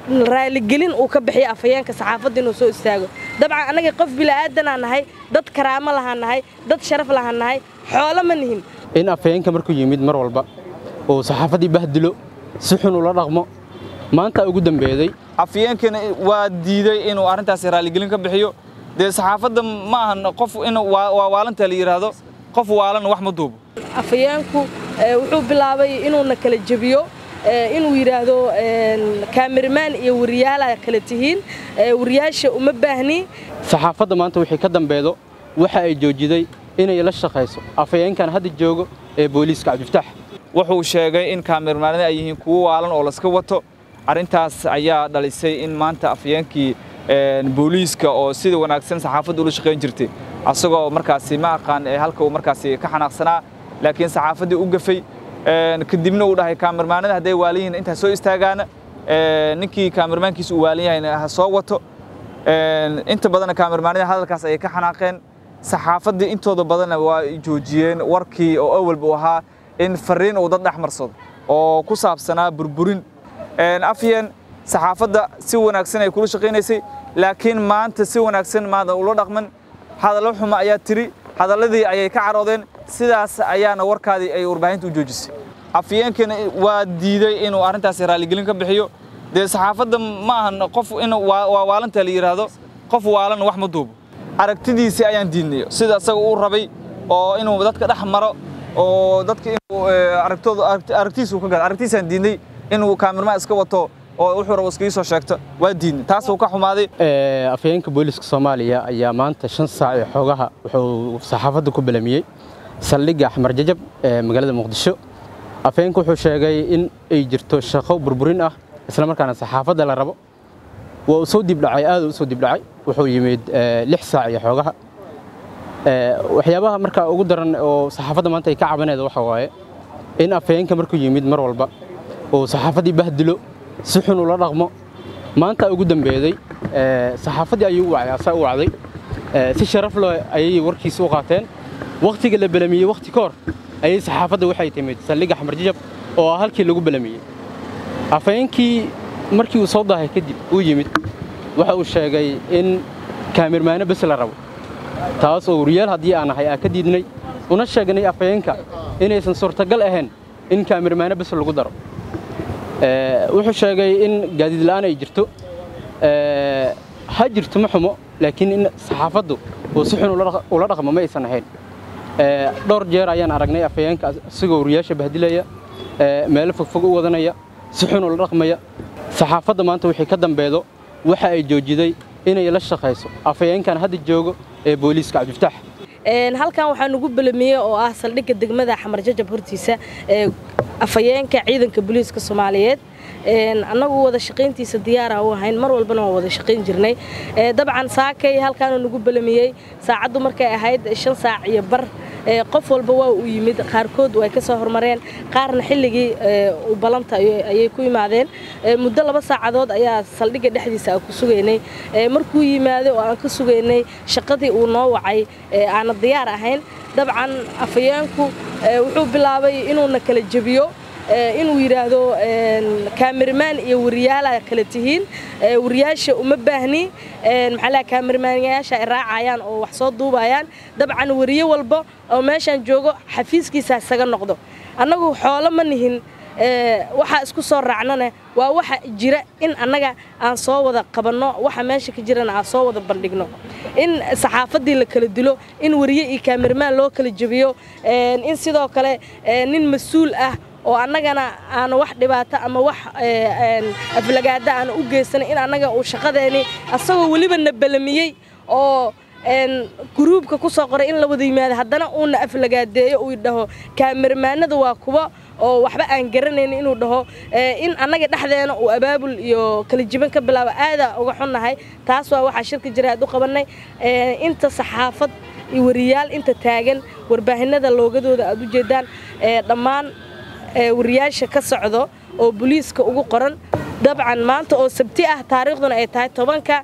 raaligelin uu ka bixiyo afayeenka saxaafadda inuu soo istaago dabcan anaga qof bilaadan aan nahay dad karaamo lahaan nahay dad sharaf lahaan nahay xoolo ma nihin in afayeenka markuu yimid mar walba oo saxaafadii bahdilo si xun ula dhaqmo maanta ugu dambeeyay afayeenkana waa diiday inuu arintaas raaligelin ka bixiyo de saxaafadda ma ahan qof inuu waalanta la yiraahdo qof waalan wax ma duubo afayeenku wuxuu bilaabay inuu na kala jabiyo inuu yiraahdo cameraman iyo wariyaal kala tihiin wariyaasha uma baahni saxaafadda maanta wixii ka dambeedo waxa ay joojiday inay la shaqeyso afayeenkan hadda joogo ee booliiska Cabdifataax wuxuu sheegay in cameramanada ay yihiin kuwa waalan oo la iska wato arintaas ayaa dhalisay in maanta afayeenkii booliiska oo sida wanaagsan saxaafadda ula shaqeyn jirtay asagoo markaasi ma aqaan halka uu markaasi ka xanaaqsanaa laakiin saxaafadii u gafay kadibna uu dhahay cameramanada haday waalihiin inta soo istaagaana ninkii cameramankiisu uu waaliin yahay ha soo wato inta badan cameramanada hadalkaas ay ka xanaaqeen saxaafadii intooda badan waa joojiyeen warkii oo awalba ahaa in fariin uu dad dhaxmarsado oo ku saabsanaa burburin afyeen saxaafadda si wanaagsan ay kula shaqeynaysay laakiin maanta si wanaagsan maada ula dhaqman hadallo xuma ayaa tiri hadaladii ayay ka caroodeen sidaas ayaana warkaadii ay warbaahintu u joojisay afyeenkana waa diiday inuu arintaas raaligelin ka bixiyo de saxaafadda ma ahan qof inuu waalanta la yiraahdo qof waalan wax ma duubo aragtidiisa ayaan diidnay sida asaga uu rabay oo inuu dadka dhex maro oo dadka inuu aragtiisu ka gaar aragtiisaan diidnay inuu cameraman iska wato oo wuxuu rabo iska soo sheegto waa diidnay taas uu ka xumaaday afayeenka booliiska Soomaaliya ayaa maanta 5 saac ee xogaha wuxuu saxaafadda ku bilaamiyay saldhigga Axmar Jajab ee magaalada Muqdisho afayeenku wuxuu sheegay in ay jirto shaqo burburin ah isla markaana saxaafadda la rabo waa soo dib dhacay aad u soo dib dhacay wuxuu yimid 6 saac ee xogaha waxyaabaha marka ugu daran oo saxaafadda maanta ay ka cabanaydo waxa waaye in afayeenka markuu yimid mar walba oo saxaafadii bahdilo si xun ula dhaqmo maanta ugu dambeeyay saxaafadii ayuu wacday si sharaf leh ayay warkiisa u qaateen waqtiga la bilaamiyay waqti koor ayay saxaafadda waxay timid saldhigga Axmar Jajab oo halkii lagu bilaamiyay afayeenkii markii uu soo daahay kadib uu yimid waxa uu sheegay in cameraman bas la rabo taas oo wariyaal hadii aan ahay ka diidnay una sheegnay afayeenka inaysan suurtagal ahayn in cameraman bas lagu daro wuxuu sheegay in gaadiid la'aan ay jirto ha jirto ma xumo laakiin in saxaafaddu oo si xun ula dhaqmo ma aysan ahayn dhowr jeer ayaan aragnay afayeenka isagoo wariyaasha bahdilaya meel fog u wadanaya si xun ula dhaqmaya saxaafadda maanta wixii ka dambeedo waxa ay joojiday inay la shaqeyso afayeenkan hadda joogo ee booliiska Cabdifataax halkan waxaan ugu bilaamiyay oo ah saldhigga degmada Axmar Jajab hortiisa afayeenka ciidanka booliiska Soomaaliyeed anagu wada shaqeyntiisa diyaar ah oo ahayn mar walbana waa wada shaqeyn jirnay dabcan saakay halkan ugu bilaamiyay saacadu markay ahayd 5 saac iyo bar qof walba waa u yimid qaarkood way ka soo hormareen qaarna xilligii u balanta ayay ku yimaadeen muddo 2 saacadood ayaa saldhigga dhexdiisa ku sugeynay markuu yimaado oo aan ka sugeynay shaqadii uu noo wacay aan diyaar ahayn dabcan afayeenku wuxuu bilaabay inuu na kala jabiyo inuu yiraahdo cameraman iyo wariyaal kala tihiin wariyaasha uma baahni maxaa cameramanyaasha ay raacayaan oo wax soo duubayaan dabcan wariye walba oo meeshan joogo xafiiskiisa isaga noqdo annagu xoolo ma nihin waxa isku soo raacnana waa waxa jira in annaga aan soo wada qabanno waxa meesha ka jirana aan soo wada bandhigno in saxaafadii la kala dilo in wariye iyo cameraman loo kala jabiyo in sidoo kale nin mas'uul ah oo annagana aan wax dhibaato ama wax aflagaada aan u geysanay in annaga uu shaqadeeni asagoo waliba na balamiyay oo gruubka ku soo qoray in la wada yimaado haddana uu na aflagaadeeyo uu dhaho cameramanadu waa kuwa oo waxba aan garanayn inuu dhaho in annaga dhaxdeena uu abaabul iyo kala jiban ka bilaabo aada uga xunnahay taas waa waxa shirka jiraad u qabanay inta saxaafad iyo wariyaal inta taagan warbaahinada loogadooda aad u jeedaan dhammaan wariyaasha ka socdo oo booliiska ugu qoran dabcan maanta oo sabti ah taariikhduna ay tahay 10ka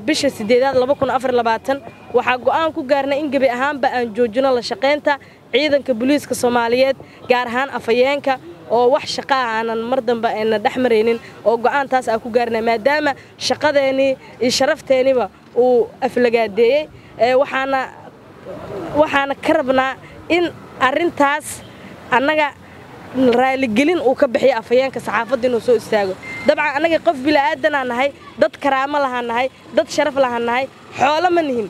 bisha 8aad 2024 waxa go'aan ku gaarnay in gabi ahaanba aan joojino la shaqeynta ciidanka booliiska Soomaaliyeed gaar ahaan afayeenka oo wax shaqo aanan mar dambe ayna dhaxmareynin oo go'aantaas aan ku gaarnay maadaama shaqadeeni iyo sharafteeniba uu aflagaadeeyay waxaana ka rabnaa in arintaas annaga raaligelin uu ka bixiyo afayeenka saxaafadda inuu soo istaago dabcan annaga qof bilaadan aan nahay dad karaamo lahaan nahay dad sharaf lahaan nahay xoolo ma nihin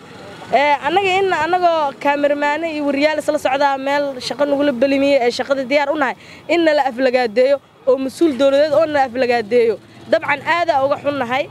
annaga in annagoo kaamirmaane iyo wariyaal isla socdaa meel shaqo nagula belimiyey ee shaqada diyaar u nahay in nala aflagaadeeyo oo mas-uul dowladeed oo nala aflagaadeeyo dabcan aadaa uga xunnahay